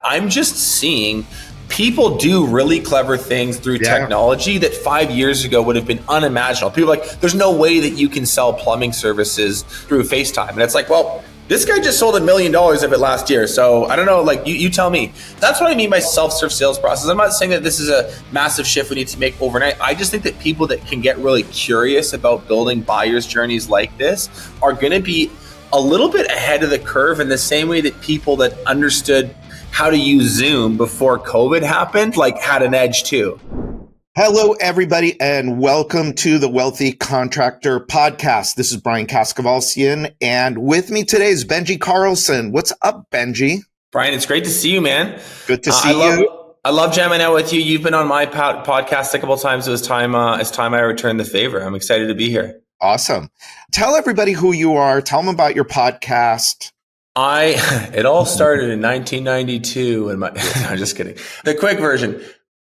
I'm just seeing people do really clever things through technology that 5 years ago would have been unimaginable. People are like, there's no way that you can sell plumbing services through FaceTime. And it's like, well, this guy just sold $1 million of it last year. So I don't know, like you tell me. That's what I mean by self-serve sales process. I'm not saying that this is a massive shift we need to make overnight. I just think that people that can get really curious about building buyer's journeys like this are going to be a little bit ahead of the curve in the same way that people that understood how to use Zoom before COVID happened, like had an edge too. Hello, everybody, and welcome to the Wealthy Contractor Podcast. This is Brian Kaskavalcian, and with me today is Benji Carlson. What's up, Benji? Brian, it's great to see you, man. Good to see you. I love jamming out with you. You've been on my podcast a couple of times. It's time I returned the favor. I'm excited to be here. Awesome. Tell everybody who you are. Tell them about your podcast. It all started in 1992. No, I'm just kidding. The quick version.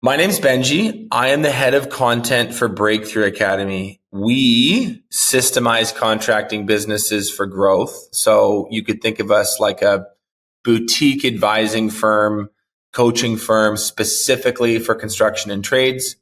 My name's Benji. I am the head of content for Breakthrough Academy. We systemize contracting businesses for growth. So you could think of us like a boutique advising firm, coaching firm specifically for construction and trades.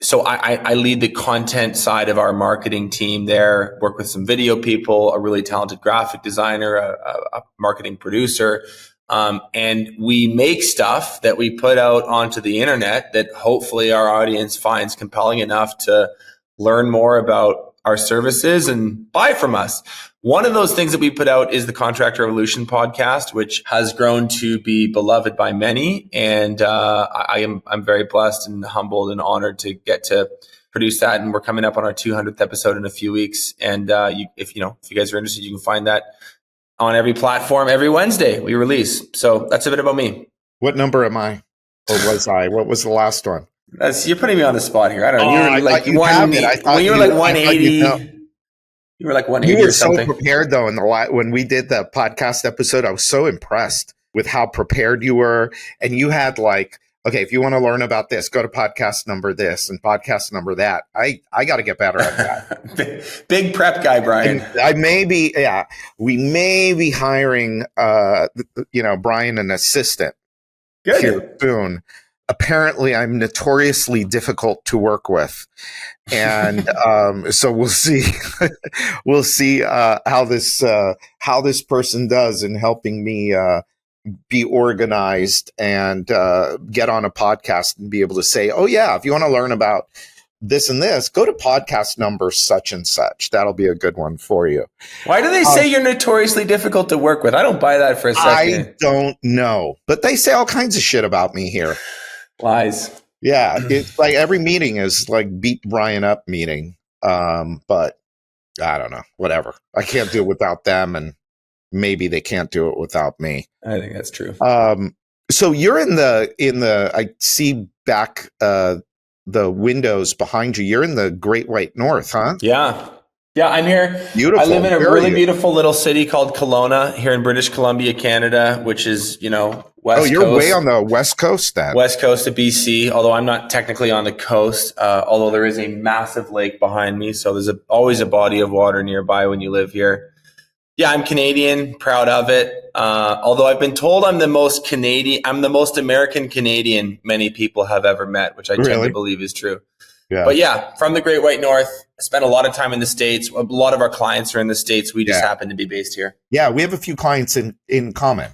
So I lead the content side of our marketing team there, work with some video people, a really talented graphic designer, a marketing producer. And we make stuff that we put out onto the internet that hopefully our audience finds compelling enough to learn more about our services and buy from us. One of those things that we put out is the Contractor Evolution podcast, which has grown to be beloved by many. And I'm very blessed and humbled and honored to get to produce that. And we're coming up on our 200th episode in a few weeks. And if you guys are interested, you can find that on every platform every Wednesday we release. So that's a bit about me. What number am I? Or was I? What was the last one? You're putting me on the spot here. I don't know. You were like when you were like 180. You were like 180 You were or something. so prepared though. When we did the podcast episode, I was so impressed with how prepared you were. And you had like, okay, if you want to learn about this, go to podcast number this and podcast number that. I got to get better at that. Big prep guy, Brian. We may be hiring, Brian, an assistant here soon. Apparently, I'm notoriously difficult to work with, and so we'll see. We'll see how this person does in helping me be organized and get on a podcast and be able to say, oh yeah, if you want to learn about this and this, go to podcast number such and such. That'll be a good one for you. Why do they say you're notoriously difficult to work with? I don't buy that for a second. I don't know, but they say all kinds of shit about me here. Lies. Yeah, it's like every meeting is like beat Brian up meeting. But I don't know, whatever. I can't do it without them, and maybe they can't do it without me. I think that's true. So you're in the I see back the windows behind you. You're in the Great White North, huh? Yeah, I'm here. Beautiful. I live in a really beautiful little city called Kelowna here in British Columbia, Canada, which is, West Coast. Oh, you're way on the West Coast then. West Coast of BC, although I'm not technically on the coast, although there is a massive lake behind me. So there's always a body of water nearby when you live here. Yeah, I'm Canadian, proud of it. Although I've been told I'm the most American Canadian many people have ever met, which I tend to believe is true. Yeah. But yeah, from the Great White North, I spent a lot of time in the States. A lot of our clients are in the States. We just happen to be based here. Yeah, we have a few clients in common,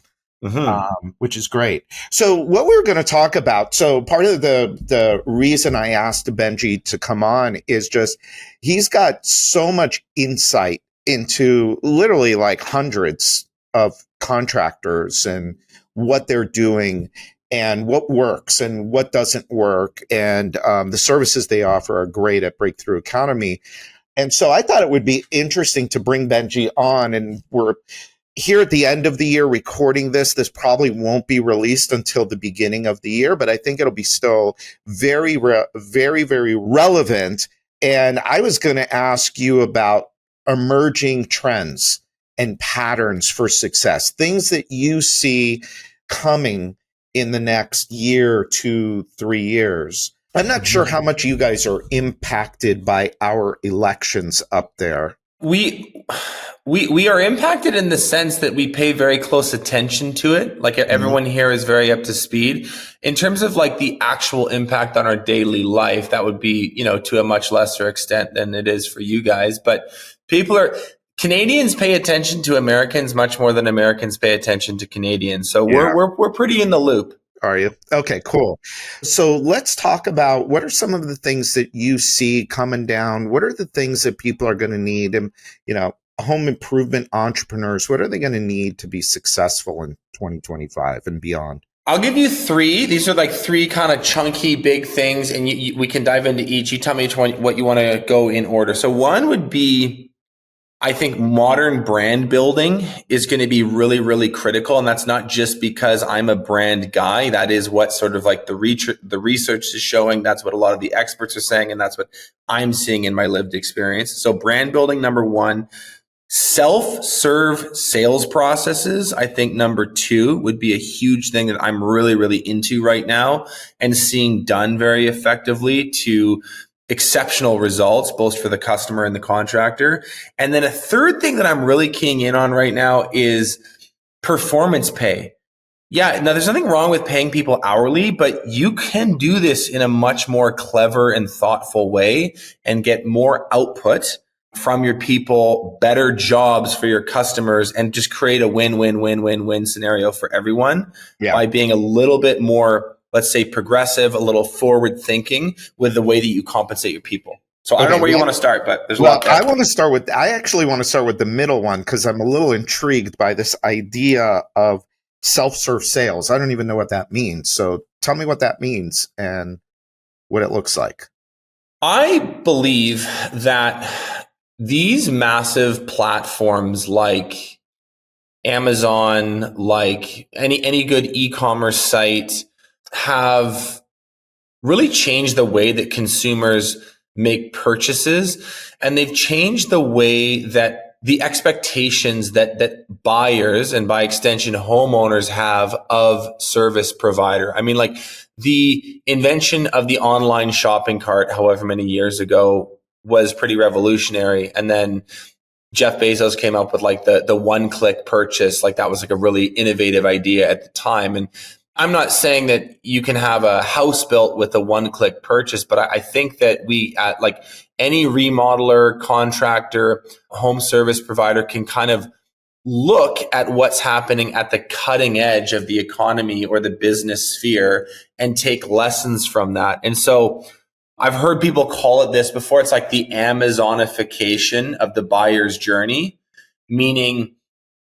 which is great. So what we're going to talk about, so part of the reason I asked Benji to come on is just he's got so much insight into literally like hundreds of contractors and what they're doing and what works and what doesn't work. And the services they offer are great at Breakthrough Academy. And so I thought it would be interesting to bring Benji on. And we're here at the end of the year recording this. This probably won't be released until the beginning of the year, but I think it'll be still very, very, very relevant. And I was going to ask you about emerging trends and patterns for success, things that you see coming in the next year, 2, 3 years. I'm not sure how much you guys are impacted by our elections up there. We are impacted in the sense that we pay very close attention to it. Like everyone here is very up to speed. In terms of like the actual impact on our daily life, that would be, to a much lesser extent than it is for you guys. But Canadians pay attention to Americans much more than Americans pay attention to Canadians. So we're pretty in the loop. Are you? Okay, cool. So let's talk about what are some of the things that you see coming down? What are the things that people are going to need? And, home improvement entrepreneurs, what are they going to need to be successful in 2025 and beyond? I'll give you three. These are like three kind of chunky big things, and we can dive into each. You tell me what you want to go in order. So one would be, I think modern brand building is going to be really, really critical. And that's not just because I'm a brand guy. That is what sort of like the research is showing. That's what a lot of the experts are saying. And that's what I'm seeing in my lived experience. So brand building, number one. Self-serve sales processes, I think number two would be a huge thing that I'm really, really into right now and seeing done very effectively to exceptional results, both for the customer and the contractor. And then a third thing that I'm really keying in on right now is performance pay. Yeah, now there's nothing wrong with paying people hourly, but you can do this in a much more clever and thoughtful way and get more output from your people, better jobs for your customers, and just create a win-win-win-win-win scenario for everyone by being a little bit more, let's say, progressive, a little forward thinking with the way that you compensate your people. So I don't know where you want to start, but there's a lot there. I actually want to start with the middle one because I'm a little intrigued by this idea of self-serve sales. I don't even know what that means. So tell me what that means and what it looks like. I believe that these massive platforms like Amazon, like any good e-commerce site, have really changed the way that consumers make purchases. And they've changed the way that the expectations that buyers and by extension homeowners have of service provider. I mean, like the invention of the online shopping cart, however many years ago, was pretty revolutionary. And then Jeff Bezos came up with like the one-click purchase. Like that was like a really innovative idea at the time. And I'm not saying that you can have a house built with a one-click purchase, but I think that we at like any remodeler, contractor, home service provider can kind of look at what's happening at the cutting edge of the economy or the business sphere and take lessons from that. And so I've heard people call it this before. It's like the Amazonification of the buyer's journey, meaning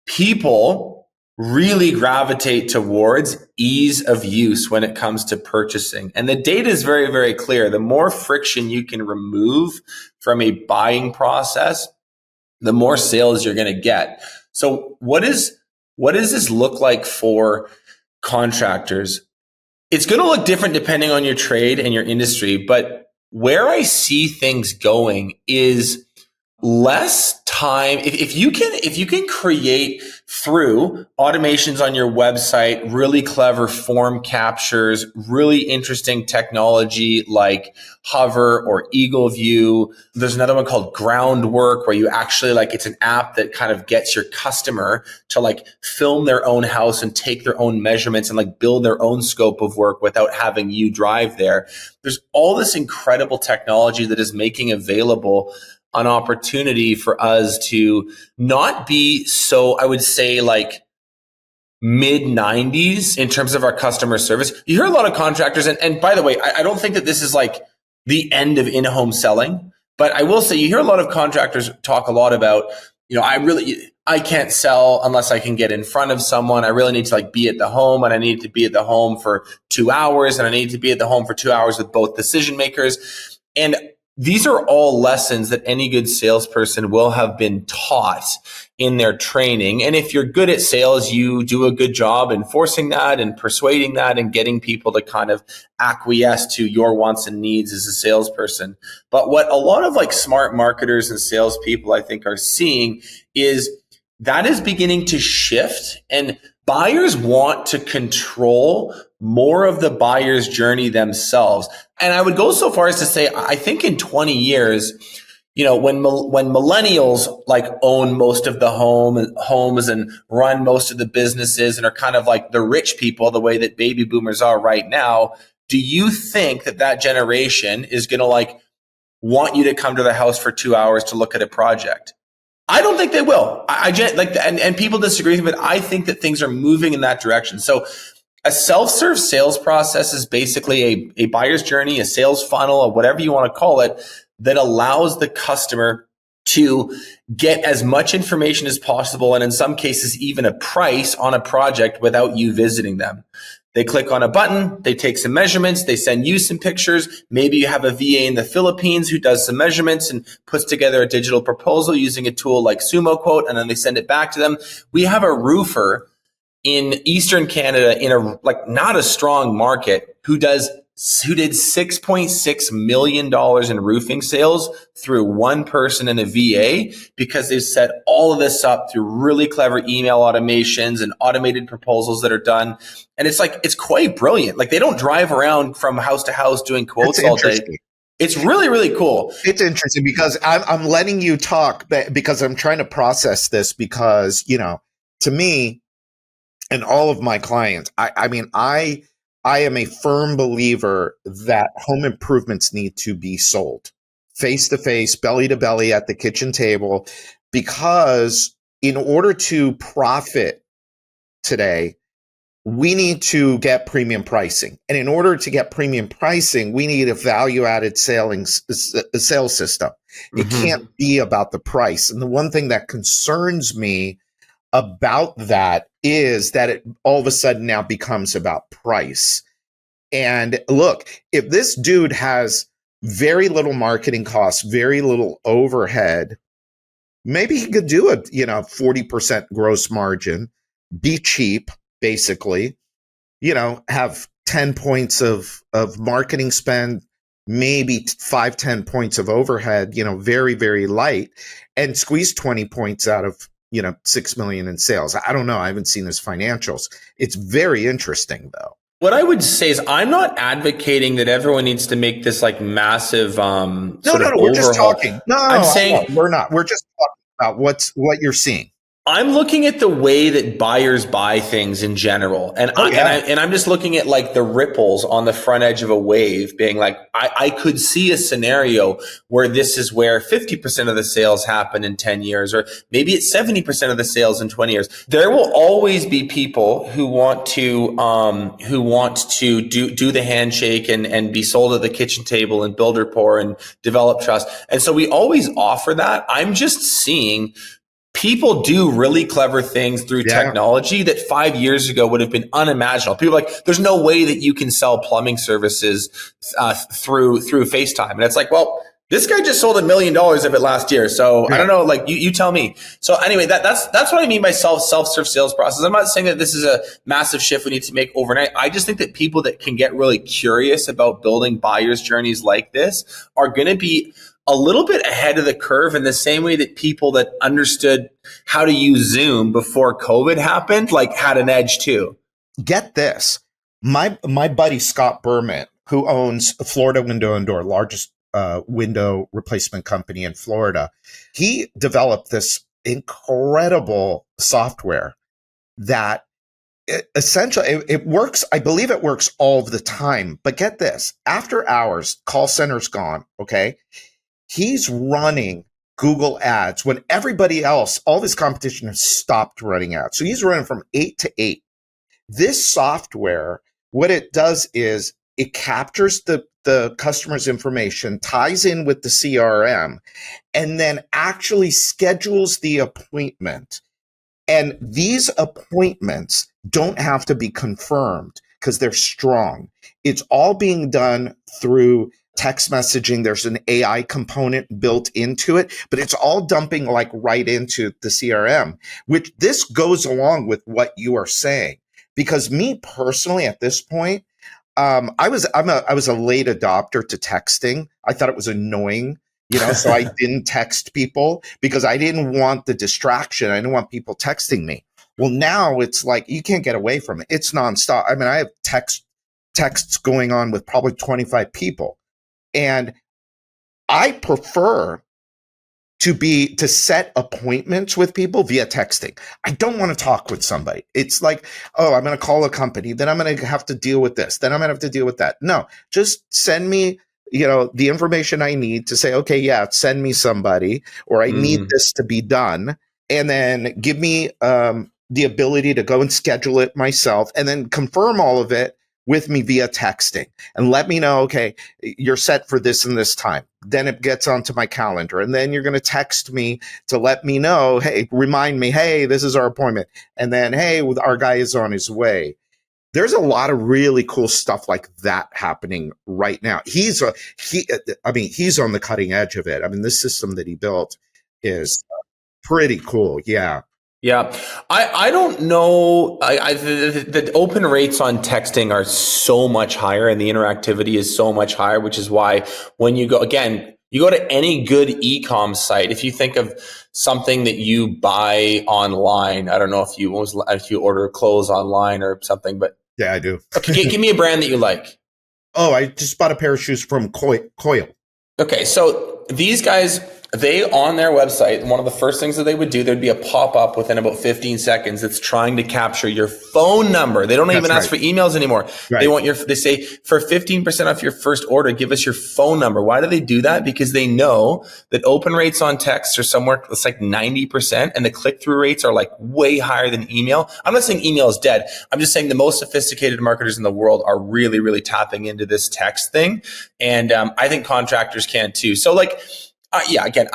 people really gravitate towards ease of use when it comes to purchasing. And the data is very, very clear. The more friction you can remove from a buying process, the more sales you're going to get. So what does this look like for contractors? It's going to look different depending on your trade and your industry, but where I see things going is less time. If you can create through automations on your website, really clever form captures, really interesting technology like Hover or Eagle View. There's another one called Groundwork where you actually it's an app that kind of gets your customer to film their own house and take their own measurements and build their own scope of work without having you drive there. There's all this incredible technology that is making available an opportunity for us to not be so, I would say, mid 90s in terms of our customer service. You hear a lot of contractors, and by the way, I don't think that this is the end of in-home selling, but I will say you hear a lot of contractors talk a lot about, I can't sell unless I can get in front of someone. I really need to be at the home, and I need to be at the home for 2 hours, and I need to be at the home for 2 hours with both decision makers. And these are all lessons that any good salesperson will have been taught in their training. And if you're good at sales, you do a good job enforcing that and persuading that and getting people to kind of acquiesce to your wants and needs as a salesperson. But what a lot of smart marketers and salespeople I think are seeing is that is beginning to shift, and buyers want to control more of the buyer's journey themselves. And I would go so far as to say, I think in 20 years, when millennials like own most of the homes and run most of the businesses and are kind of like the rich people, the way that baby boomers are right now, do you think that generation is going to like want you to come to their house for 2 hours to look at a project? I don't think they will. And people disagree with me, but I think that things are moving in that direction. So a self-serve sales process is basically a buyer's journey, a sales funnel, or whatever you want to call it, that allows the customer to get as much information as possible, and in some cases, even a price on a project without you visiting them. They click on a button, they take some measurements, they send you some pictures. Maybe you have a VA in the Philippines who does some measurements and puts together a digital proposal using a tool like Sumo Quote, and then they send it back to them. We have a roofer in Eastern Canada in a not a strong market who did $6.6 million in roofing sales through one person in a VA, because they've set all of this up through really clever email automations and automated proposals that are done. And it's quite brilliant. Like, they don't drive around from house to house doing quotes all day. It's really, really cool. It's interesting because I'm letting you talk because I'm trying to process this, because, to me and all of my clients, I am a firm believer that home improvements need to be sold face to face, belly to belly at the kitchen table, because in order to profit today, we need to get premium pricing. And in order to get premium pricing, we need a value-added sales system. It can't be about the price. And the one thing that concerns me about that is that it all of a sudden now becomes about price. And look, if this dude has very little marketing costs, very little overhead, maybe he could do a 40% gross margin, be cheap, basically, have 10 points of marketing spend, maybe 5-10 points of overhead, very, very light, and squeeze 20 points out of 6 million in sales. I don't know. I haven't seen his financials. It's very interesting, though. What I would say is, I'm not advocating that everyone needs to make this like massive No, we're just talking. No, I'm saying we're not. We're just talking about what you're seeing. I'm looking at the way that buyers buy things in general. And I'm just looking at like the ripples on the front edge of a wave, being like, I could see a scenario where this is where 50% of the sales happen in 10 years, or maybe it's 70% of the sales in 20 years. There will always be people who want to do the handshake and be sold at the kitchen table and build rapport and develop trust. And so we always offer that. I'm just seeing people do really clever things through technology that 5 years ago would have been unimaginable. People are like, there's no way that you can sell plumbing services through FaceTime. And it's like, well, this guy just sold $1 million of it last year. So I don't know, like you tell me. So anyway, that's what I mean by self-serve sales process. I'm not saying that this is a massive shift we need to make overnight. I just think that people that can get really curious about building buyer's journeys like this are going to be a little bit ahead of the curve, in the same way that people that understood how to use Zoom before COVID happened, like, had an edge too. Get this. My buddy, Scott Berman, who owns Florida Window and Door, largest window replacement company in Florida, he developed this incredible software that essentially it works. I believe it works all the time. But get this, after hours, call center's gone. Okay. He's running Google ads when everybody else, all of his competition, has stopped running ads. So he's running from 8 to 8. This software, what it does is it captures the customer's information, ties in with the CRM, and then actually schedules the appointment. And these appointments don't have to be confirmed because they're strong. It's all being done through text messaging. There's an AI component built into it, but it's all dumping like right into the CRM, which this goes along with what you are saying. Because me personally, at this point, I was a late adopter to texting. I thought it was annoying, so I didn't text people because I didn't want the distraction. I didn't want people texting me. Well, now it's like you can't get away from it. It's nonstop. I mean, I have texts going on with probably 25 people. And I prefer to set appointments with people via texting. I don't want to talk with somebody. It's like, oh, I'm going to call a company, then I'm going to have to deal with this, then I'm going to have to deal with that. No, just send me, the information I need to say, okay, yeah, send me somebody, or I need this to be done, and then give me the ability to go and schedule it myself, and then confirm all of it with me via texting and let me know, okay, you're set for this and this time. Then it gets onto my calendar. And then you're going to text me to let me know, hey, remind me, hey, this is our appointment. And then, hey, our guy is on his way. There's a lot of really cool stuff like that happening right now. He's on the cutting edge of it. I mean, this system that he built is pretty cool. Yeah. Yeah, I don't know. The open rates on texting are so much higher, and the interactivity is so much higher, which is why when you go to any good e-com site, if you think of something that you buy online, I don't know if you order clothes online or something, but yeah, I do. Okay, give me a brand that you like. Oh, I just bought a pair of shoes from Coil. Okay, so these guys, they on their website, one of the first things that they would do, there'd be a pop-up within about 15 seconds that's trying to capture your phone number. They don't even ask for emails anymore. Right. They say for 15% off your first order, give us your phone number. Why do they do that? Because they know that open rates on text are somewhere, it's like 90%, and the click-through rates are like way higher than email. I'm not saying email is dead. I'm just saying the most sophisticated marketers in the world are really, really tapping into this text thing. And I think contractors can too. So again,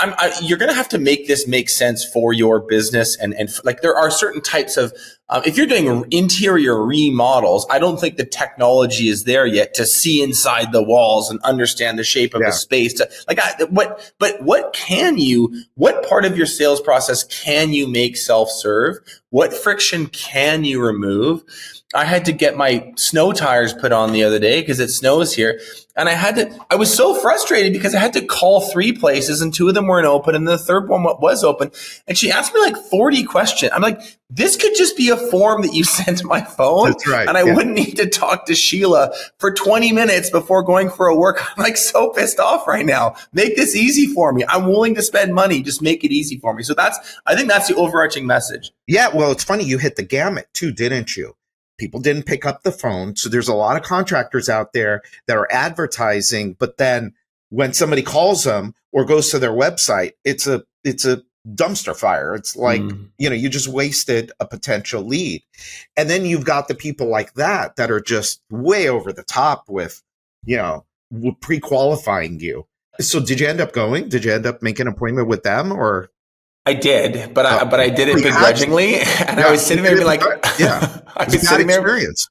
you're going to have to make this make sense for your business. And like there are certain types of, if you're doing interior remodels, I don't think the technology is there yet to see inside the walls and understand the shape of the space. What part of your sales process can you make self-serve? What friction can you remove? I had to get my snow tires put on the other day because it snows here. And I was so frustrated because I had to call 3 places and 2 of them weren't open and the third one was open. And she asked me like 40 questions. I'm like, this could just be a form that you sent to my phone. That's right. And I wouldn't need to talk to Sheila for 20 minutes before going for a work. I'm like so pissed off right now. Make this easy for me. I'm willing to spend money. Just make it easy for me. So I think that's the overarching message. Yeah. Well, it's funny. You hit the gamut too, didn't you? People didn't pick up the phone. So there's a lot of contractors out there that are advertising, but then when somebody calls them or goes to their website, it's a dumpster fire. It's like, you just wasted a potential lead. And then you've got the people like that are just way over the top with, pre-qualifying you. So did you end up going? Did you end up making an appointment with them or? I did, but I did it begrudgingly, and I was sitting there being like, I was sitting there. Experience.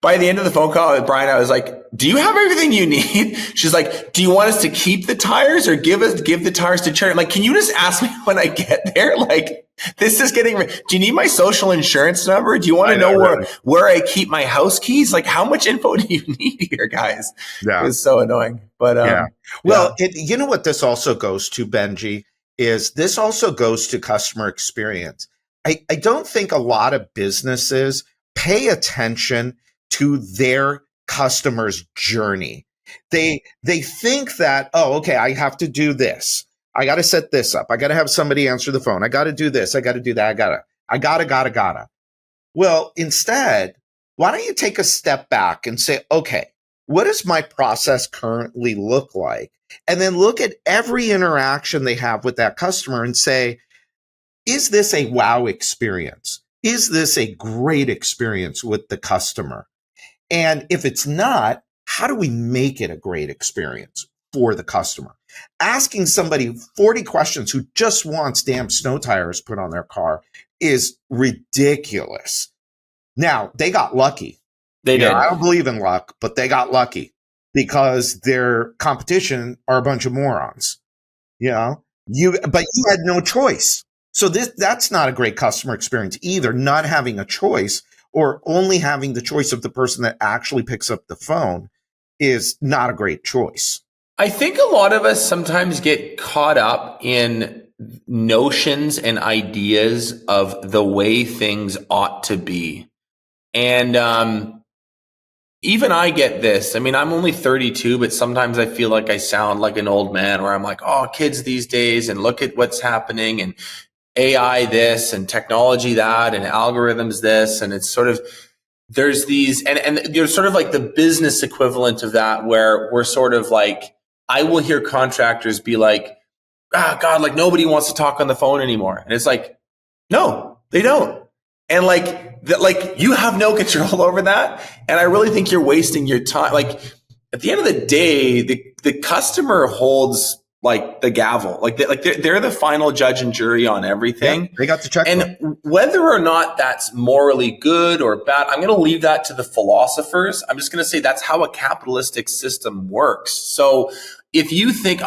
By the end of the phone call with Brian, I was like, do you have everything you need? She's like, do you want us to keep the tires or give the tires to charity? I'm like, can you just ask me when I get there? Like, this is getting, do you need my social insurance number? Do you want to know where I keep my house keys? Like, how much info do you need here, guys? Yeah. It was so annoying, but, Well, you know what this also goes to, Benji? Is this also goes to customer experience. I don't think a lot of businesses pay attention to their customer's journey. They think that, oh, okay, I have to do this. I got to set this up. I got to have somebody answer the phone. I got to do this. I got to do that. I gotta. Well, instead, why don't you take a step back and say, okay, what does my process currently look like? And then look at every interaction they have with that customer and say, is this a wow experience? Is this a great experience with the customer? And if it's not, how do we make it a great experience for the customer? Asking somebody 40 questions who just wants damn snow tires put on their car is ridiculous. Now, they got lucky. They did. I don't believe in luck, but they got lucky because their competition are a bunch of morons. But you had no choice. So that's not a great customer experience either, not having a choice or only having the choice of the person that actually picks up the phone is not a great choice. I think a lot of us sometimes get caught up in notions and ideas of the way things ought to be. And, even I get this. I mean, I'm only 32, but sometimes I feel like I sound like an old man where I'm like, oh, kids these days, and look at what's happening, and AI this, and technology that, and algorithms this. And it's sort of, there's these, and there's sort of like the business equivalent of that, where we're sort of like, I will hear contractors be like, ah, God, like nobody wants to talk on the phone anymore. And it's like, no, they don't. And like you have no control over that. And I really think you're wasting your time. Like at the end of the day, the customer holds like the gavel, like they're the final judge and jury on everything. Yeah, they got the checkbook. And whether or not that's morally good or bad, I'm going to leave that to the philosophers. I'm just going to say that's how a capitalistic system works. So if you think,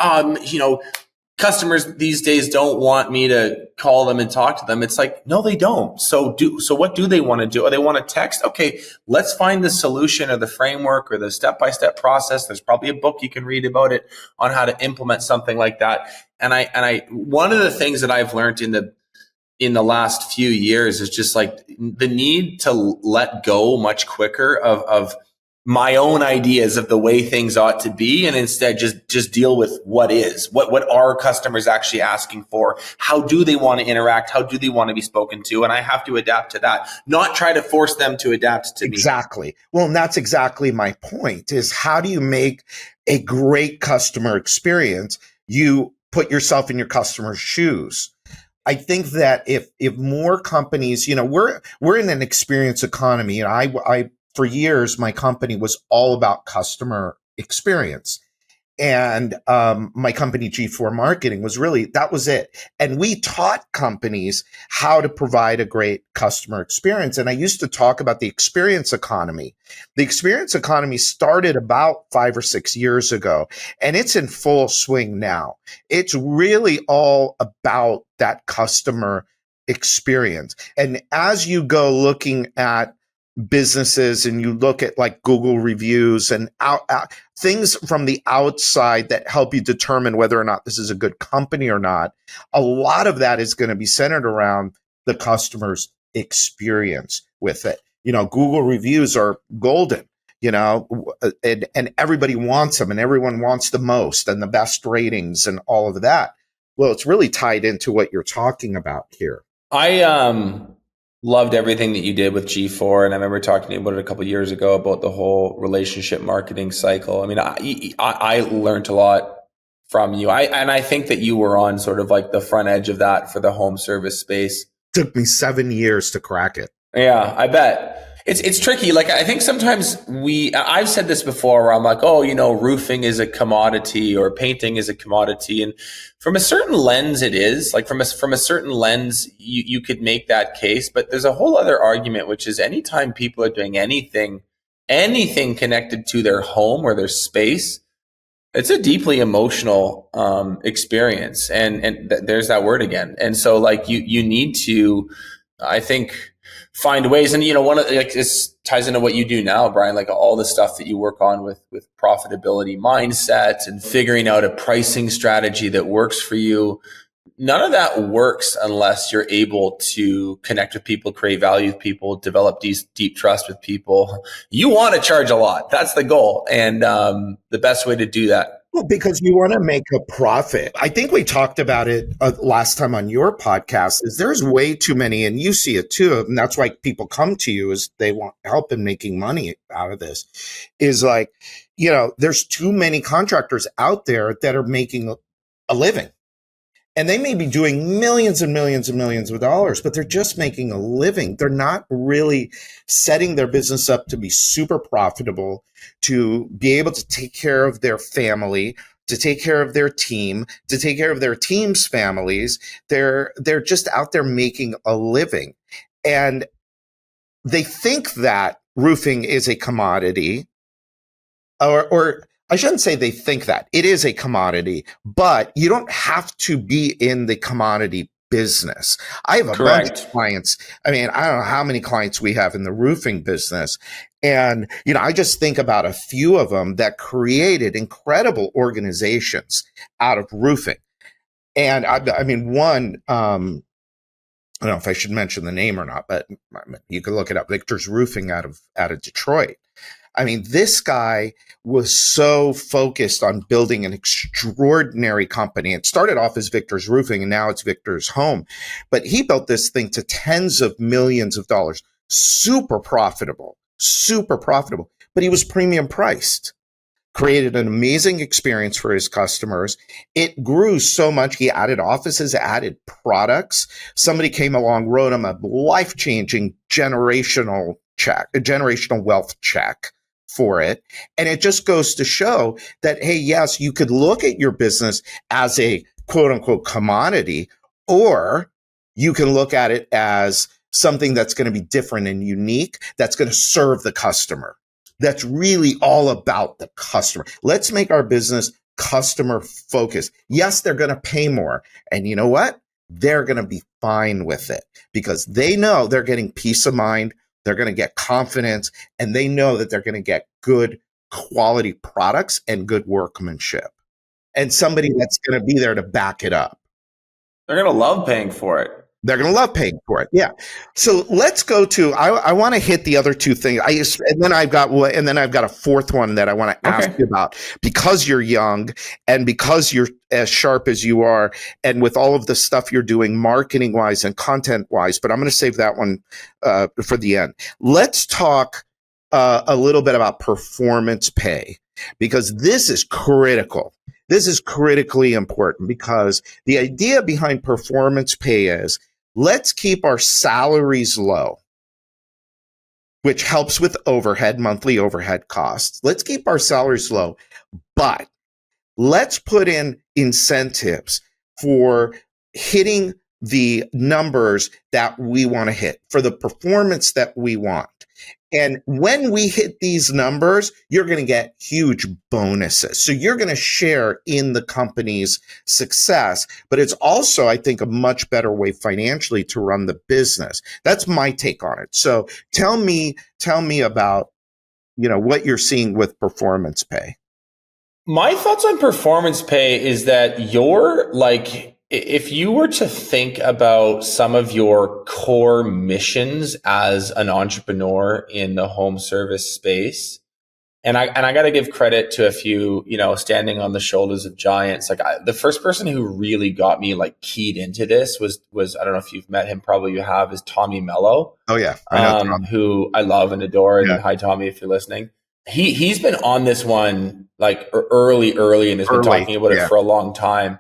customers these days don't want me to call them and talk to them, it's like, no, they don't. So what do they want to do? Or they want to text? Okay, let's find the solution or the framework or the step-by-step process. There's probably a book you can read about it on how to implement something like that. And I one of the things that I've learned in the last few years is just like the need to let go much quicker of my own ideas of the way things ought to be, and instead just deal with what is, what are customers actually asking for? How do they want to interact? How do they want to be spoken to? And I have to adapt to that, not try to force them to adapt to me. Exactly. Well, and that's exactly my point, is how do you make a great customer experience? You put yourself in your customer's shoes. I think that if more companies, we're in an experience economy, and I for years, my company was all about customer experience. And my company, G4 Marketing, that was it. And we taught companies how to provide a great customer experience. And I used to talk about the experience economy. The experience economy started about 5 or 6 years ago, and it's in full swing now. It's really all about that customer experience. And as you go looking at businesses and you look at like Google reviews and things from the outside that help you determine whether or not this is a good company or not, a lot of that is going to be centered around the customer's experience with it. Google reviews are golden, and everybody wants them, and everyone wants the most and the best ratings and all of that. Well, it's really tied into what you're talking about here. I loved everything that you did with G4, and I remember talking to you about it a couple of years ago about the whole relationship marketing cycle. I mean, I learned a lot from you. I think that you were on sort of like the front edge of that for the home service space. Took me 7 years to crack it. Yeah, I bet. It's tricky. Like, I think sometimes I've said this before where I'm like, oh, roofing is a commodity or painting is a commodity. And from a certain lens, it is. Like from a certain lens, you could make that case. But there's a whole other argument, which is anytime people are doing anything connected to their home or their space, it's a deeply emotional experience. And there's that word again. And so like you need to, I think, find ways. And, one of this ties into what you do now, Brian, like all the stuff that you work on with profitability mindset and figuring out a pricing strategy that works for you. None of that works unless you're able to connect with people, create value with people, develop deep trust with people. You want to charge a lot. That's the goal. And the best way to do that. Well, because you want to make a profit. I think we talked about it last time on your podcast, is there's way too many, and you see it too, and that's why people come to you, is they want help in making money out of this, is like, there's too many contractors out there that are making a living. And they may be doing millions and millions and millions of dollars, but they're just making a living. They're not really setting their business up to be super profitable, to be able to take care of their family, to take care of their team, to take care of their team's families. They're just out there making a living. And they think that roofing is a commodity, or I shouldn't say they think that. It is a commodity, but you don't have to be in the commodity business. I have a bunch of clients. I mean, I don't know how many clients we have in the roofing business. And, I just think about a few of them that created incredible organizations out of roofing. And I mean, one, I don't know if I should mention the name or not, but you can look it up. Victor's Roofing out of Detroit. I mean, this guy was so focused on building an extraordinary company. It started off as Victor's Roofing, and now it's Victor's Home. But he built this thing to tens of millions of dollars. Super profitable. But he was premium priced. Created an amazing experience for his customers. It grew so much. He added offices, added products. Somebody came along, wrote him a life-changing generational wealth check for it. And it just goes to show that, hey, yes, you could look at your business as a quote unquote commodity, or you can look at it as something that's going to be different and unique, that's going to serve the customer. That's really all about the customer. Let's make our business customer focused. Yes, they're going to pay more. And you know what? They're going to be fine with it because they know they're getting peace of mind. They're going to get confidence, and they know that they're going to get good quality products and good workmanship and somebody that's going to be there to back it up. They're going to love paying for it. They're going to love paying for it. Yeah. So let's go to, I want to hit the other two things. And then I've got a fourth one that I want to ask you about, because you're young and because you're as sharp as you are and with all of the stuff you're doing marketing wise and content wise, but I'm going to save that one for the end. Let's talk a little bit about performance pay, because this is critical. This is critically important, because the idea behind performance pay is, let's keep our salaries low, which helps with monthly overhead costs. Let's keep our salaries low, but let's put in incentives for hitting the numbers that we want to hit, for the performance that we want. And when we hit these numbers, you're going to get huge bonuses. So you're going to share in the company's success, but it's also, I think, a much better way financially to run the business. That's my take on it. So tell me about, what you're seeing with performance pay. My thoughts on performance pay is that if you were to think about some of your core missions as an entrepreneur in the home service space, and I got to give credit to a few, standing on the shoulders of giants. The first person who really got me keyed into this was I don't know if you've met him, probably you have, is Tommy Mello. Oh yeah, I know who I love and adore. And hi, Tommy, if you're listening. He's been on this one early, and has been talking about it for a long time.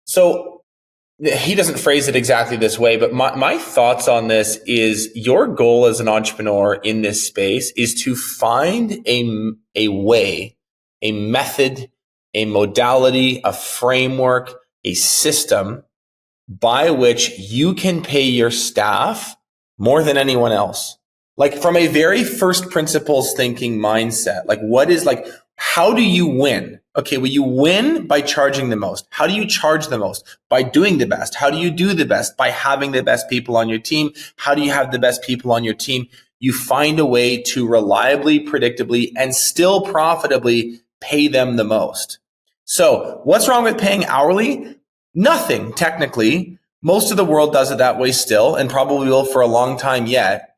So he doesn't phrase it exactly this way, but my thoughts on this is, your goal as an entrepreneur in this space is to find a way, a method, a modality, a framework, a system by which you can pay your staff more than anyone else. From a very first principles thinking mindset, how do you win? Okay, well, you win by charging the most. How do you charge the most? By doing the best. How do you do the best? By having the best people on your team. How do you have the best people on your team? You find a way to reliably, predictably, and still profitably pay them the most. So what's wrong with paying hourly? Nothing, technically. Most of the world does it that way still, and probably will for a long time yet.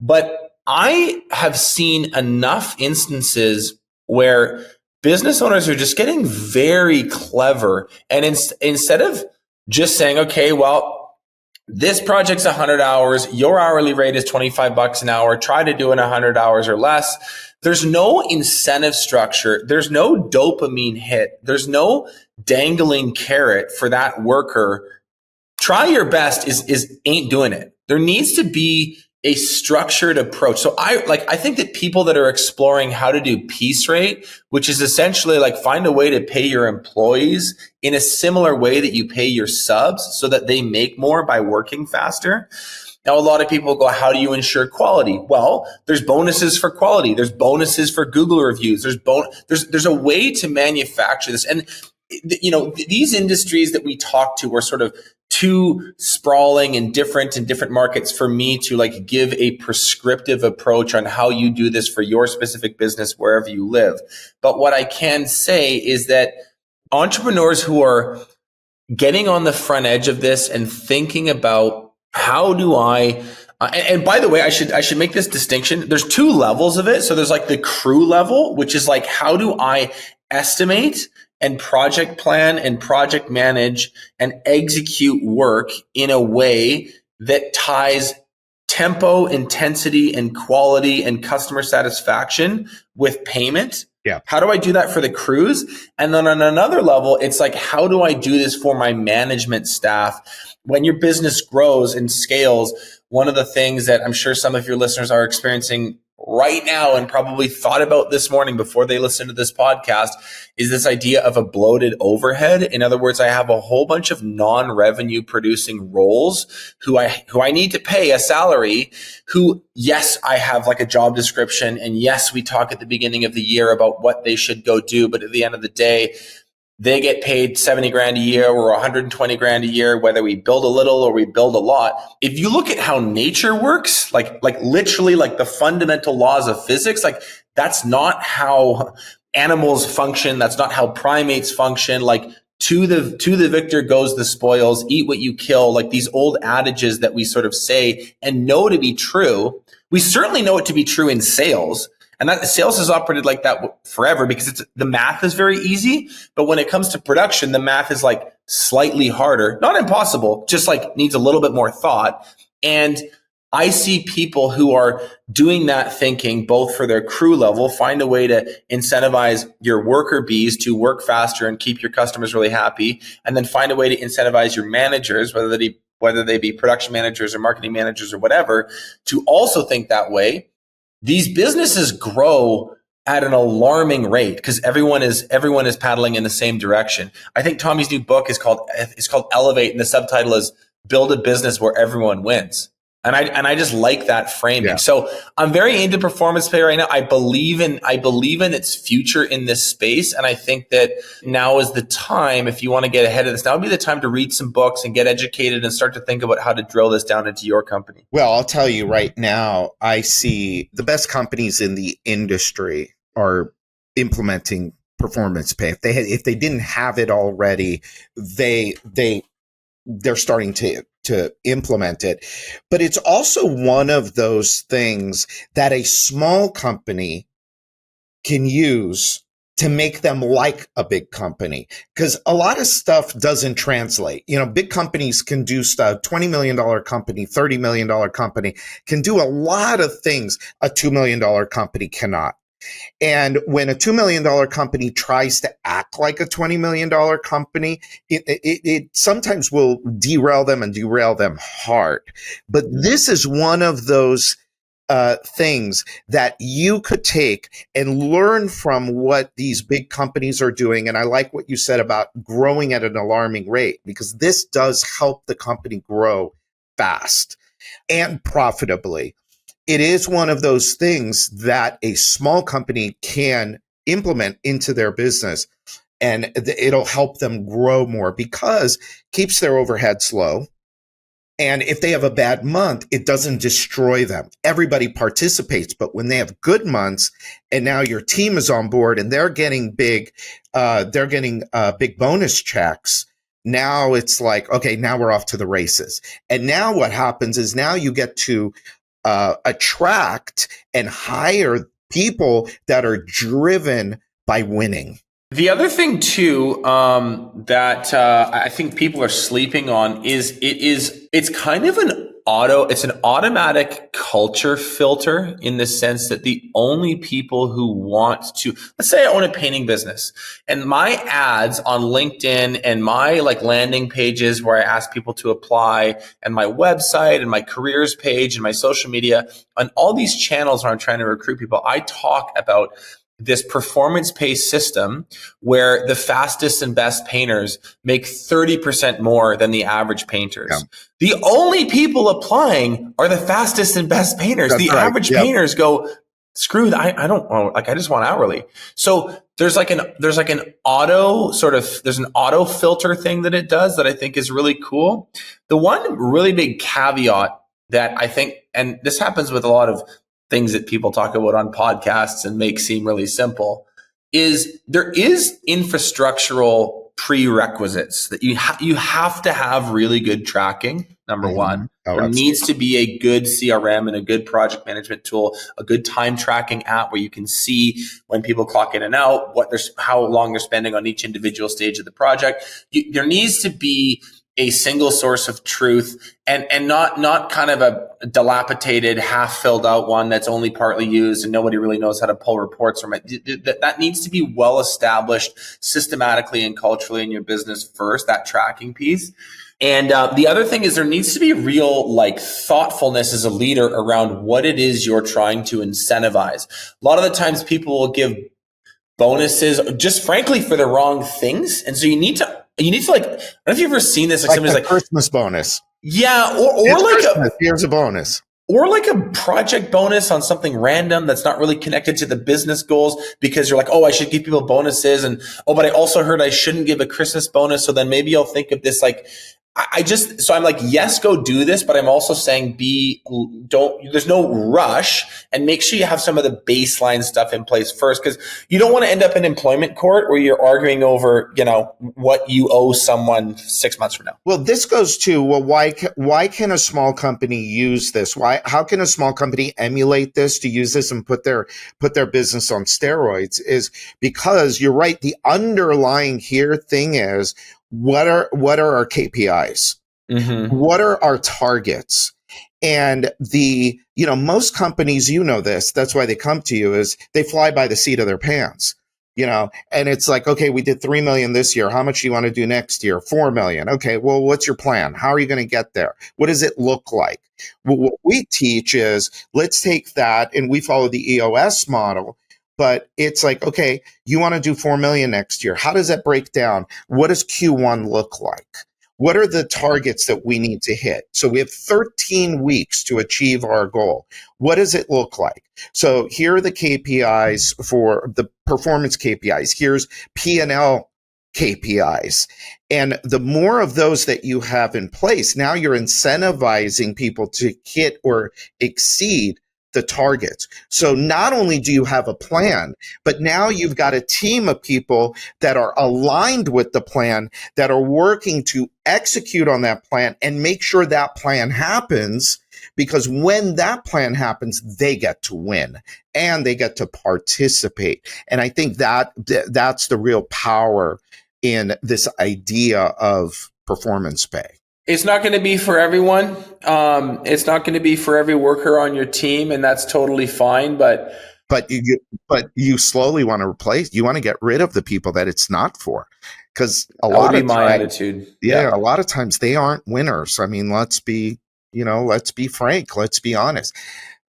But I have seen enough instances where business owners are just getting very clever. And instead of just saying, okay, well, this project's 100 hours, your hourly rate is $25 an hour, try to do it 100 hours or less. There's no incentive structure. There's no dopamine hit. There's no dangling carrot for that worker. Try your best is ain't doing it. There needs to be a structured approach. So I think that people that are exploring how to do piece rate, which is essentially find a way to pay your employees in a similar way that you pay your subs so that they make more by working faster. Now, a lot of people go, how do you ensure quality? Well, there's bonuses for quality. There's bonuses for Google reviews. There's a way to manufacture this. And these industries that we talk to are sort of too sprawling and different in different markets for me to give a prescriptive approach on how you do this for your specific business wherever you live. But what I can say is that entrepreneurs who are getting on the front edge of this and thinking about, how do I And by the way, I should make this distinction. There's two levels of it. So there's like the crew level, which is like, how do I estimate and project plan and project manage and execute work in a way that ties tempo, intensity, and quality and customer satisfaction with payment. Yeah. How do I do that for the crews? And then on another level, it's like, how do I do this for my management staff? When your business grows and scales, one of the things that I'm sure some of your listeners are experiencing right now and probably thought about this morning before they listen to this podcast is this idea of a bloated overhead. In other words, I have a whole bunch of non-revenue producing roles who I need to pay a salary, who, yes, I have like a job description, and yes, we talk at the beginning of the year about what they should go do, but at the end of the day, they get paid 70 grand a year or 120 grand a year, whether we build a little or we build a lot. If you look at how nature works, like literally like the fundamental laws of physics, like that's not how animals function. That's not how primates function. Like to the victor goes the spoils, eat what you kill. Like these old adages that we sort of say and know to be true. We certainly know it to be true in sales. And that sales has operated like that forever because the math is very easy. But when it comes to production, the math is like slightly harder, not impossible, just like needs a little bit more thought. And I see people who are doing that thinking both for their crew level, find a way to incentivize your worker bees to work faster and keep your customers really happy. And then find a way to incentivize your managers, whether they be production managers or marketing managers or whatever, to also think that way. These businesses grow at an alarming rate because everyone is paddling in the same direction. I think Tommy's new book is called Elevate, and the subtitle is Build a Business Where Everyone Wins. And I just like that framing. Yeah. So I'm very into performance pay right now. I believe in its future in this space. And I think that now is the time, if you want to get ahead of this, now would be the time to read some books and get educated and start to think about how to drill this down into your company. Well, I'll tell you right now, I see the best companies in the industry are implementing performance pay. If they didn't have it already, they're starting to implement it. But it's also one of those things that a small company can use to make them like a big company, because a lot of stuff doesn't translate. You know, big companies can do stuff. $20 million company, $30 million company can do a lot of things a $2 million company cannot. And when a $2 million company tries to act like a $20 million company, it sometimes will derail them and derail them hard. But this is one of those things that you could take and learn from what these big companies are doing. And I like what you said about growing at an alarming rate, because this does help the company grow fast and profitably. It is one of those things that a small company can implement into their business, and it'll help them grow more because it keeps their overheads low. And if they have a bad month, it doesn't destroy them. Everybody participates, but when they have good months and now your team is on board and they're getting big bonus checks, now it's like, okay, now we're off to the races. And now what happens is now you get to attract and hire people that are driven by winning. The other thing too that I think people are sleeping on is it's kind of an automatic culture filter, in the sense that the only people who want to, let's say I own a painting business, and my ads on LinkedIn and my like landing pages where I ask people to apply, and my website and my careers page and my social media, on all these channels where I'm trying to recruit people, I talk about this performance pay system where the fastest and best painters make 30% more than the average painters. Yeah. The only people applying are the fastest and best painters. That's the right. Average painters go, screw that. I don't want, like, I just want hourly. So there's an auto filter thing that it does that I think is really cool. The one really big caveat that I think, and this happens with a lot of things that people talk about on podcasts and make seem really simple, is there is infrastructural prerequisites that you have to have really good tracking, number one. Oh, There absolutely. needs to be a good CRM and a good project management tool, a good time tracking app where you can see when people clock in and out, how long they're spending on each individual stage of the project. There needs to be a single source of truth, and not kind of a dilapidated, half filled out one that's only partly used and nobody really knows how to pull reports from it. That needs to be well established systematically and culturally in your business first, that tracking piece. And the other thing is there needs to be real thoughtfulness as a leader around what it is you're trying to incentivize. A lot of the times people will give bonuses just frankly for the wrong things. And so you need to I don't know if you've ever seen this, Like somebody's a Christmas bonus. yeah, or It's like Christmas. Here's a bonus. or like a project bonus on something random that's not really connected to the business goals, because you're like, oh, I should give people bonuses. And, oh, but I also heard I shouldn't give a Christmas bonus. So then maybe I'll think of this so I'm like, yes, go do this. But I'm also saying there's no rush, and make sure you have some of the baseline stuff in place first, because you don't want to end up in employment court where you're arguing over, what you owe someone 6 months from now. Well, this goes to, why can a small company use this? How can a small company emulate this to use this and put their business on steroids? Is because you're right. The underlying thing is, what are our KPIs? Mm-hmm. What are our targets? And most companies, this, that's why they come to you, is they fly by the seat of their pants. And it's like, okay, we did 3 million this year. How much do you want to do next year? 4 million. Okay, well, what's your plan? How are you going to get there? What does it look like? Well, what we teach is, let's take that, and we follow the EOS model. But it's like, okay, you want to do 4 million next year. How does that break down? What does Q1 look like? What are the targets that we need to hit? So we have 13 weeks to achieve our goal. What does it look like? So here are the KPIs for the performance KPIs. Here's P&L KPIs. And the more of those that you have in place, now you're incentivizing people to hit or exceed the targets. So not only do you have a plan, but now you've got a team of people that are aligned with the plan, that are working to execute on that plan and make sure that plan happens. Because when that plan happens, they get to win and they get to participate. And I think that's the real power in this idea of performance pay. It's not going to be for everyone. It's not going to be for every worker on your team, and that's totally fine. But you slowly want to replace. You want to get rid of the people that it's not for, because a lot of my attitude. Yeah, a lot of times they aren't winners. I mean, let's be frank. Let's be honest.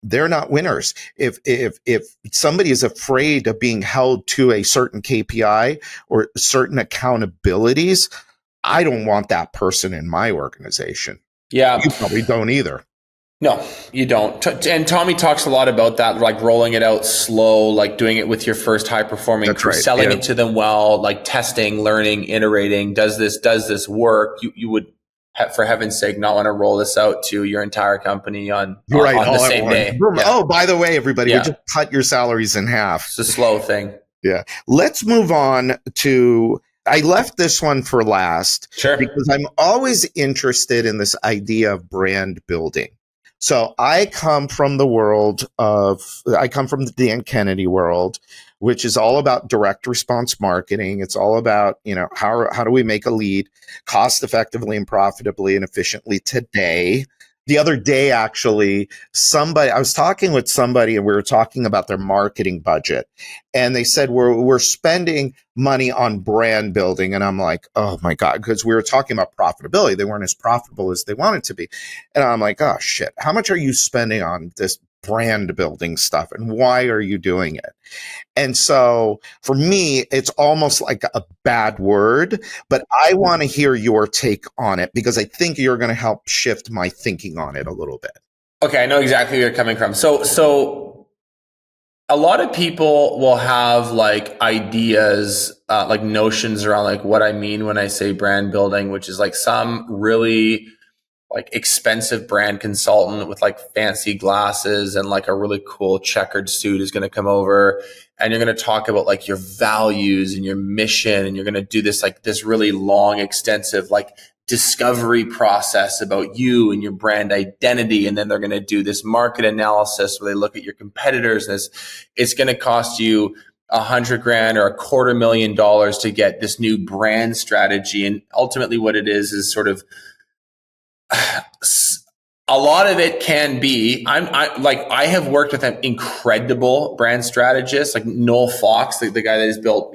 They're not winners. If somebody is afraid of being held to a certain KPI or certain accountabilities, I don't want that person in my organization. Yeah. You probably don't either. No, you don't. And Tommy talks a lot about that, like rolling it out slow, like doing it with your first high performing crew, right. Selling it to them well, like testing, learning, iterating. Does this work? You would, for heaven's sake, not want to roll this out to your entire company on the same day. Yeah. Oh, by the way, everybody, we just cut your salaries in half. It's a slow thing. Yeah. Let's move on to... I left this one for last, sure, because I'm always interested in this idea of brand building. So I come from the Dan Kennedy world, which is all about direct response marketing. It's all about, how do we make a lead cost effectively and profitably and efficiently today. The other day, actually, I was talking with somebody, and we were talking about their marketing budget, and they said, we're spending money on brand building. And I'm like, oh my God, because we were talking about profitability. They weren't as profitable as they wanted to be. And I'm like, oh shit, how much are you spending on this brand building stuff, and why are you doing it? And so for me, it's almost like a bad word, but I want to hear your take on it, because I think you're going to help shift my thinking on it a little bit. Okay, I know exactly where you're coming from. So a lot of people will have like ideas, like notions around like what I mean when I say brand building, which is like some really like expensive brand consultant with like fancy glasses and like a really cool checkered suit is going to come over, and you're going to talk about like your values and your mission, and you're going to do this like this really long, extensive like discovery process about you and your brand identity. And then they're going to do this market analysis where they look at your competitors. And it's going to cost you $100,000 or $250,000 to get this new brand strategy. And ultimately what it is sort of a lot of it can be, I have worked with an incredible brand strategist, like Noel Fox, the guy that has built,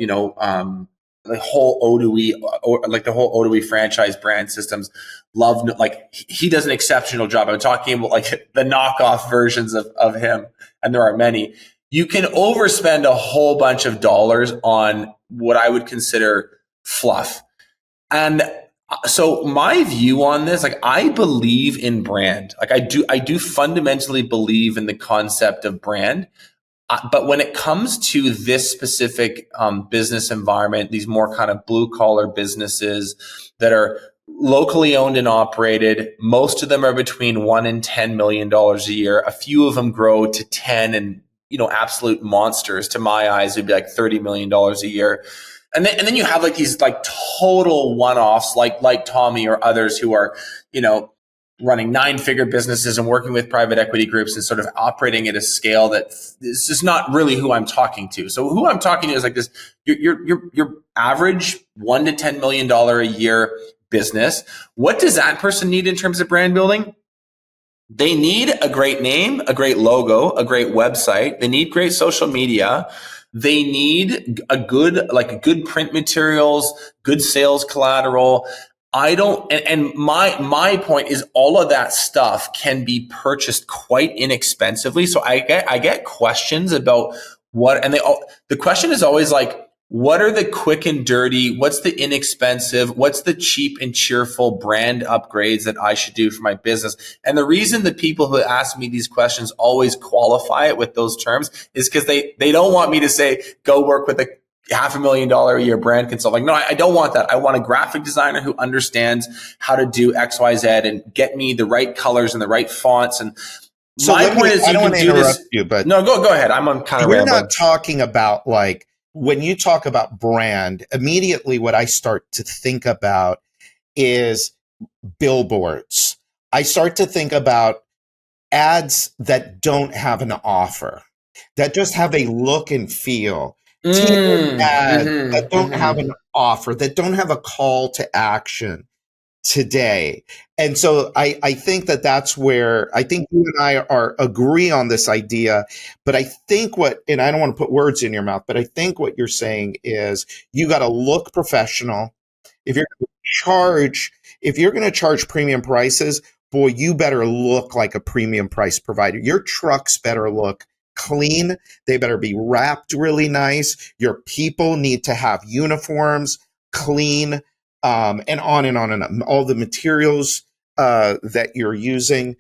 the whole Odoo, or like the whole Odoo franchise brand systems. He does an exceptional job. I'm talking about like the knockoff versions of him, and there are many. You can overspend a whole bunch of dollars on what I would consider fluff. And so my view on this, like, I believe in brand. Like I do fundamentally believe in the concept of brand. But when it comes to this specific business environment, these more kind of blue collar businesses that are locally owned and operated, most of them are between $1 and $10 million a year. A few of them grow to 10, and absolute monsters to my eyes would be like $30 million a year. And then you have like these like total one-offs like Tommy or others who are, running 9-figure businesses and working with private equity groups and sort of operating at a scale that is just not really who I'm talking to. So who I'm talking to is like this, your average $1 to $10 million a year business. What does that person need in terms of brand building? They need a great name, a great logo, a great website. They need great social media. They need good print materials, good sales collateral. My point is all of that stuff can be purchased quite inexpensively. So I get questions about the question is always like, what are the quick and dirty? What's the inexpensive? What's the cheap and cheerful brand upgrades that I should do for my business? And the reason the people who ask me these questions always qualify it with those terms is because they don't want me to say, go work with a $500,000 a year brand consultant. Like, no, I don't want that. I want a graphic designer who understands how to do X, Y, Z and get me the right colors and the right fonts. And so my point is, I don't want to interrupt you, but no, go ahead. I'm on kind of You're rambling. not talking about like, when you talk about brand, immediately what I start to think about is billboards. I start to think about ads that don't have an offer, that just have a look and feel. Ads that don't have an offer, that don't have a call to action today. And so I think that's where I think you and I agree on this idea. But I think and I don't want to put words in your mouth, but I think what you're saying is you got to look professional. If you're going to charge premium prices, boy, you better look like a premium price provider. Your trucks better look clean. They better be wrapped really nice. Your people need to have uniforms, clean, and on and on and on. All the materials that you're using.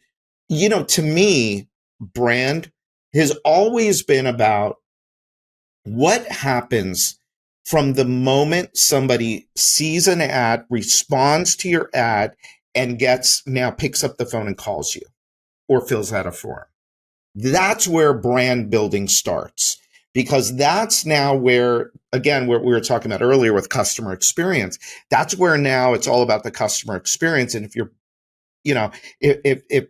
To me, brand has always been about what happens from the moment somebody sees an ad, responds to your ad, and picks up the phone and calls you or fills out a form. That's where brand building starts, because that's now where, again, what we were talking about earlier with customer experience, that's where now it's all about the customer experience. And if you're, if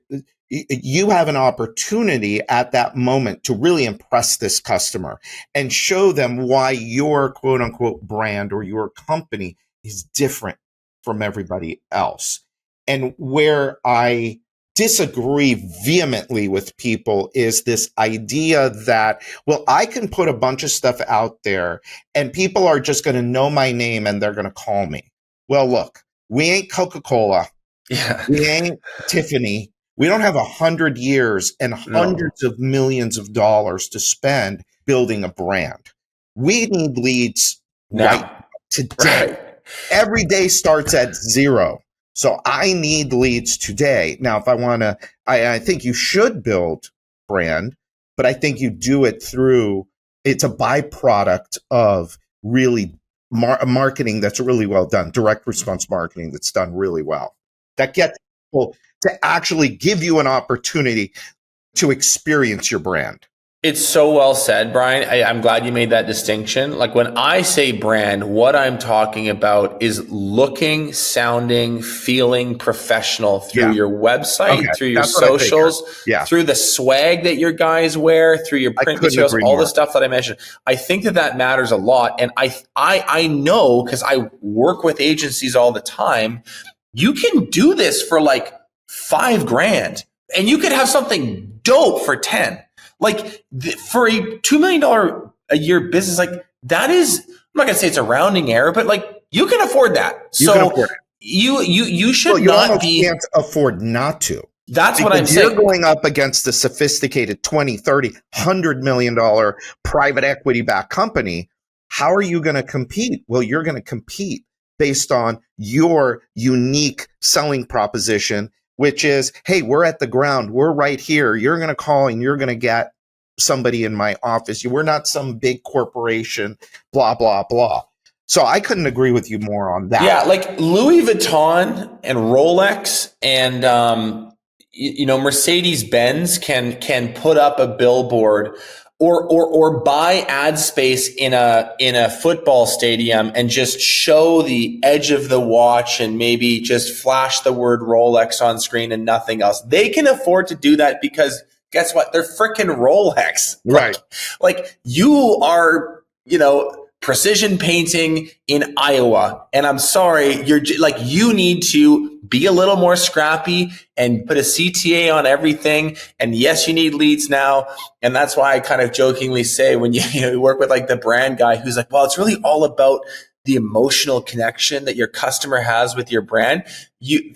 you have an opportunity at that moment to really impress this customer and show them why your quote unquote brand or your company is different from everybody else. And where I disagree vehemently with people is this idea that, well, I can put a bunch of stuff out there and people are just going to know my name and they're going to call me. Well, look, we ain't Coca-Cola. Yeah. We ain't Tiffany. We don't have 100 years and hundreds of millions of dollars to spend building a brand. We need leads right today. Right. Every day starts at 0. So I need leads today. Now, if I want to, I think you should build brand, but I think you do it through, it's a byproduct of really marketing that's really well done, direct response marketing that's done really well, that gets people to actually give you an opportunity to experience your brand. It's so well said, Brian. I'm glad you made that distinction. Like when I say brand, what I'm talking about is looking, sounding, feeling professional through Yeah. your website, Okay. through your That's what I figured. socials, Yeah. through the swag that your guys wear, through your I print couldn't materials, agree all the more. stuff that I mentioned. I think that matters a lot. And I know because I work with agencies all the time, you can do this for like $5,000 and you could have something dope for 10. Like for a $2 million a year business, like that is, I'm not gonna say it's a rounding error, but like you can afford that. You can So afford it. you should Well, you not almost be. can't afford not to. That's what I'm Because you're saying. going up against a sophisticated 20, 30, $100 million private equity backed company. How are you going to compete? Well, you're going to compete based on your unique selling proposition, which is, hey, we're at the ground. We're right here. You're going to call and you're going to get somebody in my office. We're not some big corporation, blah, blah, blah. So I couldn't agree with you more on that. Yeah, like Louis Vuitton and Rolex and Mercedes Benz can put up a billboard or buy ad space in a football stadium and just show the edge of the watch and maybe just flash the word Rolex on screen and nothing else. They can afford to do that because guess what? They're freaking Rolex. Right. Like you are, precision painting in Iowa. And I'm sorry, you need to be a little more scrappy and put a CTA on everything. And yes, you need leads now. And that's why I kind of jokingly say when you work with like the brand guy who's like, well, it's really all about the emotional connection that your customer has with your brand. You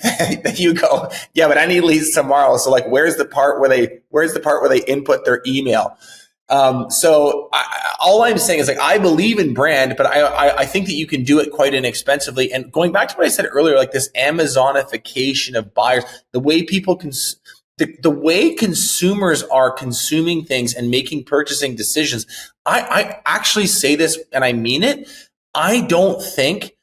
go, yeah, but I need leads tomorrow. So like, where's the part where they input their email? All I'm saying is like, I believe in brand, but I think that you can do it quite inexpensively. And going back to what I said earlier, like this Amazonification of buyers, the way people the way consumers are consuming things and making purchasing decisions. I actually say this and I mean it. I don't think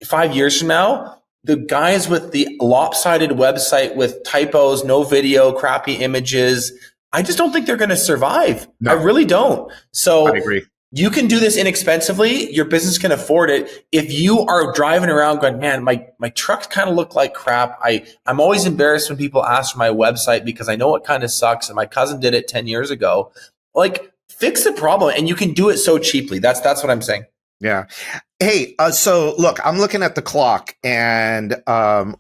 5 years from now, the guys with the lopsided website with typos, no video, crappy images, I just don't think they're going to survive. No. I really don't. So I agree. You can do this inexpensively. Your business can afford it. If you are driving around going, man, my trucks kind of look like crap. I'm always embarrassed when people ask for my website because I know it kind of sucks. And my cousin did it 10 years ago. Like, fix the problem, and you can do it so cheaply. That's what I'm saying. Yeah. Hey, so look, I'm looking at the clock and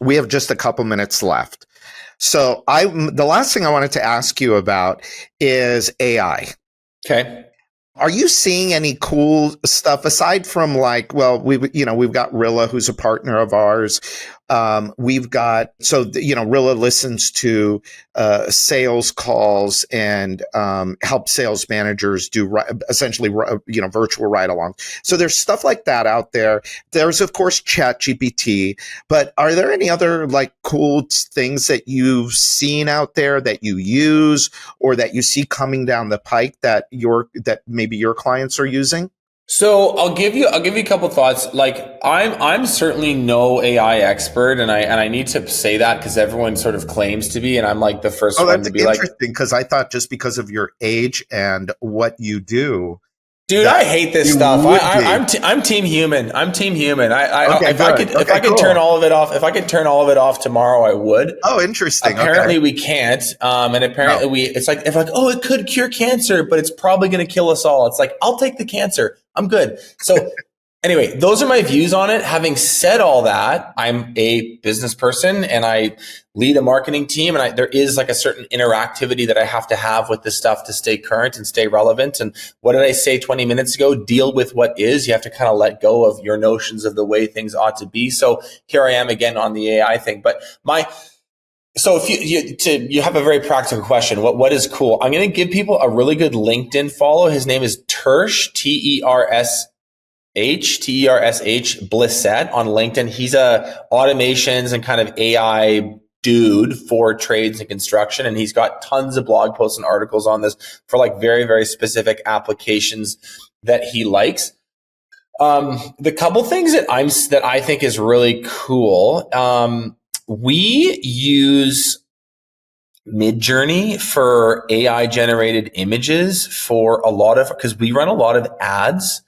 we have just a couple minutes left. So the last thing I wanted to ask you about is AI. Okay. Are you seeing any cool stuff aside from like, well, we've got Rilla, who's a partner of ours. We've got, Rilla listens to sales calls and help sales managers do essentially, virtual ride-alongs. So there's stuff like that out there. There's, of course, ChatGPT. But are there any other like cool things that you've seen out there that you use or that you see coming down the pike that maybe your clients are using? So I'll give you a couple thoughts. Like I'm certainly no AI expert, and I need to say that because everyone sort of claims to be, and I'm like the first one to be like. Interesting, because I thought just because of your age and what you do. Dude, I hate this stuff. I'm team human. I'm team human. If I could turn all of it off, if I could turn all of it off tomorrow, I would. Oh, interesting. Apparently we can't. And apparently it's like, oh, it could cure cancer, but it's probably going to kill us all. It's like, I'll take the cancer. I'm good. So anyway, those are my views on it. Having said all that, I'm a business person and I lead a marketing team, and there is like a certain interactivity that I have to have with this stuff to stay current and stay relevant. And what did I say 20 minutes ago? Deal with what is. You have to kind of let go of your notions of the way things ought to be. So here I am again on the AI thing. But so if you have a very practical question, what is cool? I'm going to give people a really good LinkedIn follow. His name is Tersh, Tersh Blissett on LinkedIn. He's a automations and kind of AI dude for trades and construction. And he's got tons of blog posts and articles on this for like very, very specific applications that he likes. The couple things that I think is really cool. We use Midjourney for AI generated images for a lot of, because we run a lot of ads.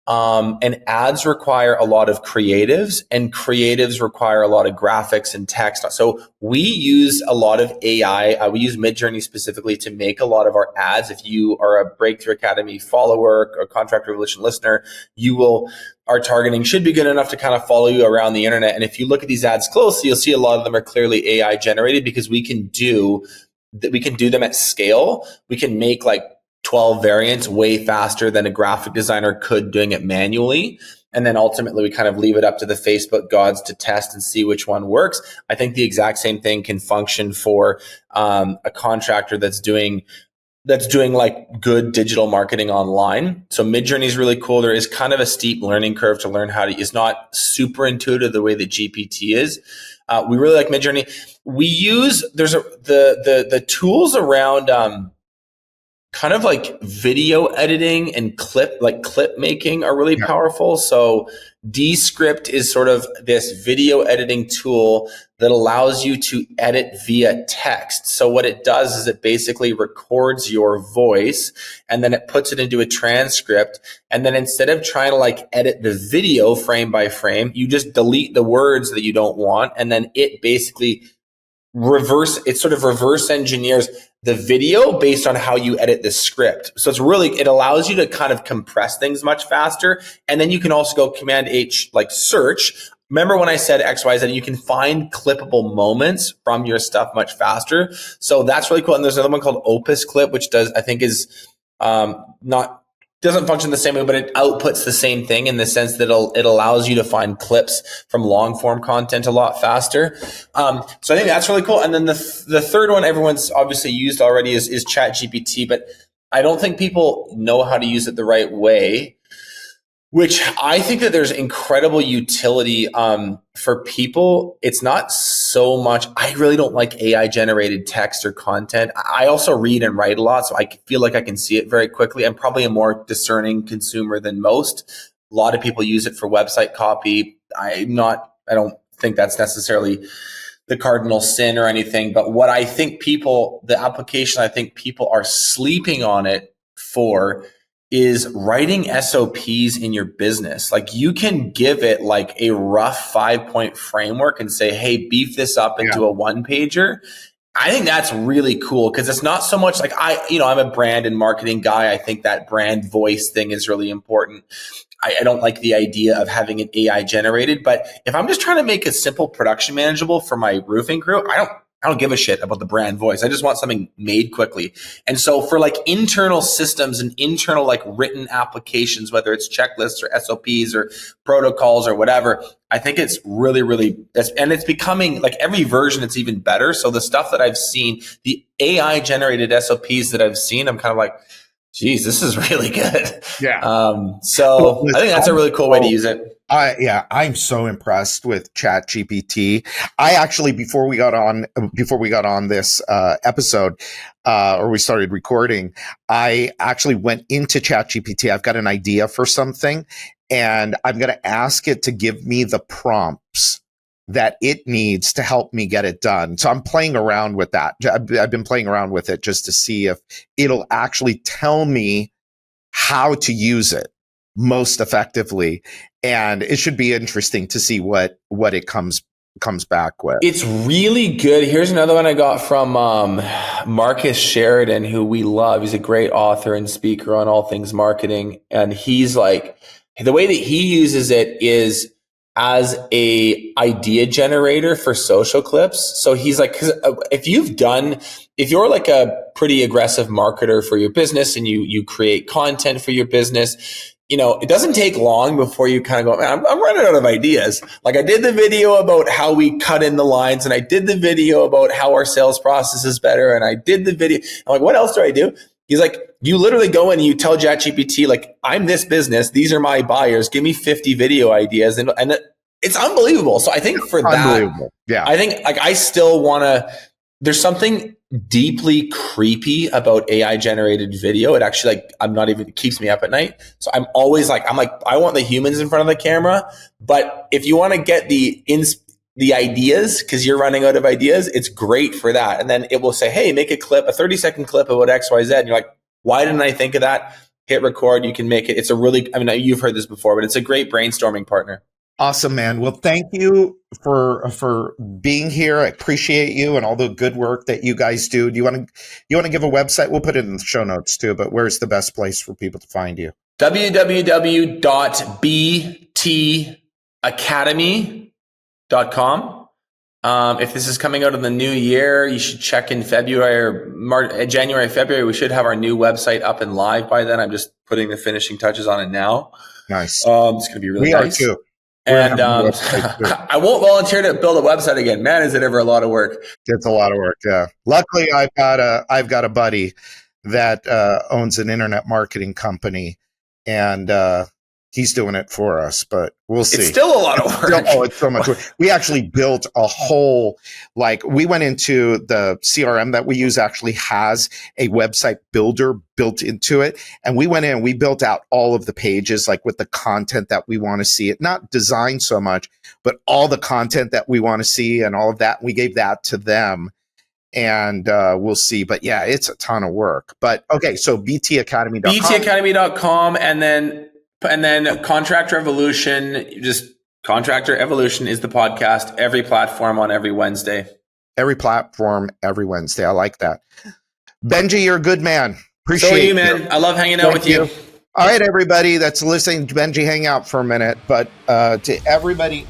And ads require a lot of creatives, and creatives require a lot of graphics and text. So we use a lot of AI. We use Midjourney specifically to make a lot of our ads. If you are a Breakthrough Academy follower or Contractor Evolution listener, our targeting should be good enough to kind of follow you around the internet. And if you look at these ads closely, you'll see a lot of them are clearly AI generated, because we can do them at scale. We can make like 12 variants way faster than a graphic designer could doing it manually. And then ultimately we kind of leave it up to the Facebook gods to test and see which one works. I think the exact same thing can function for a contractor that's doing like good digital marketing online. So Midjourney is really cool. There is kind of a steep learning curve to learn how to. It's not super intuitive the way that GPT is. We really like Midjourney. We use the tools around kind of like video editing and clip making are really powerful. So Descript is sort of this video editing tool that allows you to edit via text. So what it does is it basically records your voice and then it puts it into a transcript. And then instead of trying to like edit the video frame by frame, you just delete the words that you don't want. And then it basically reverse engineers the video based on how you edit the script. So it allows you to kind of compress things much faster. And then you can also go Command H, like search. Remember when I said XYZ, you can find clippable moments from your stuff much faster. So that's really cool. And there's another one called Opus Clip, which doesn't function the same way, but it outputs the same thing in the sense that it allows you to find clips from long form content a lot faster. So I think that's really cool. And then the third one everyone's obviously used already is ChatGPT, but I don't think people know how to use it the right way, which I think that there's incredible utility for people. It's not so much, I really don't like AI generated text or content. I also read and write a lot, so I feel like I can see it very quickly. I'm probably a more discerning consumer than most. A lot of people use it for website copy. I don't think that's necessarily the cardinal sin or anything, but what I think the application I think people are sleeping on it for is writing SOPs in your business. Like you can give it like a rough 5-point framework and say, hey, beef this up into a 1-pager. I think that's really cool because it's not so much like I'm a brand and marketing guy. I think that brand voice thing is really important. I don't like the idea of having an AI generated, but if I'm just trying to make a simple production manageable for my roofing crew, I don't give a shit about the brand voice. I just want something made quickly. And so for like internal systems and internal like written applications, whether it's checklists or SOPs or protocols or whatever, I think it's really, really, and it's becoming like every version, it's even better. So the stuff that I've seen, the AI generated SOPs that I've seen, I'm kind of like, geez, this is really good. Yeah. So I think that's a really cool way to use it. I'm so impressed with ChatGPT. I actually, before we got on this episode, or we started recording, I actually went into ChatGPT. I've got an idea for something, and I'm going to ask it to give me the prompts that it needs to help me get it done. So I'm playing around with that. I've been playing around with it just to see if it'll actually tell me how to use it most effectively. And it should be interesting to see what it comes back with. It's really good. Here's another one I got from Marcus Sheridan, who we love. He's a great author and speaker on all things marketing. And he's like, the way that he uses it is as a idea generator for social clips. So he's like, because if you're like a pretty aggressive marketer for your business and you create content for your business, it doesn't take long before you kind of go, man, I'm running out of ideas. Like I did the video about how we cut in the lines, and I did the video about how our sales process is better, and I did the video. I'm like, what else do I do? He's like, you literally go in and you tell ChatGPT, like, I'm this business. These are my buyers. Give me 50 video ideas. And it's unbelievable. So I think for that, yeah, I think like I still want to, there's something deeply creepy about AI generated video. It actually it keeps me up at night. So I'm always like, I want the humans in front of the camera. But if you want to get the the ideas, because you're running out of ideas, it's great for that. And then it will say, hey, make a 30-second clip about XYZ. And you're like, why didn't I think of that? Hit record, you can make it. It's a really, you've heard this before, but it's a great brainstorming partner. Awesome, man. Well, thank you for being here. I appreciate you and all the good work that you guys do. Do you want to give a website? We'll put it in the show notes too, but where's the best place for people to find you? www.btacademy.com. If this is coming out in the new year, you should check in February or January, February. We should have our new website up and live by then. I'm just putting the finishing touches on it now. Nice. It's going to be really nice. We are too. And I won't volunteer to build a website again. Man, is it ever a lot of work? It's a lot of work. Yeah. Luckily, I've got a buddy that owns an internet marketing company, and he's doing it for us. But we'll see. It's still a lot of work. It's so much work. We actually built a whole, we went into the CRM that we use actually has a website builder built into it. And we went in and we built out all of the pages, with the content that we want to see. It not design so much, but all the content that we want to see and all of that. We gave that to them. And we'll see. But yeah, it's a ton of work. But okay, so btacademy.com. btacademy.com, and then Contractor Evolution, just Contractor Evolution is the podcast, every platform on every Wednesday. Every platform, every Wednesday. I like that. Benji, you're a good man. Appreciate so are you, man. I love hanging out with you. All right, everybody that's listening to Benji hang out for a minute. But to everybody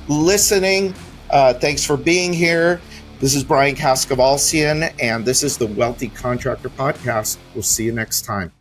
listening, thanks for being here. This is Brian Kaskavalsian, and this is the Wealthy Contractor Podcast. We'll see you next time.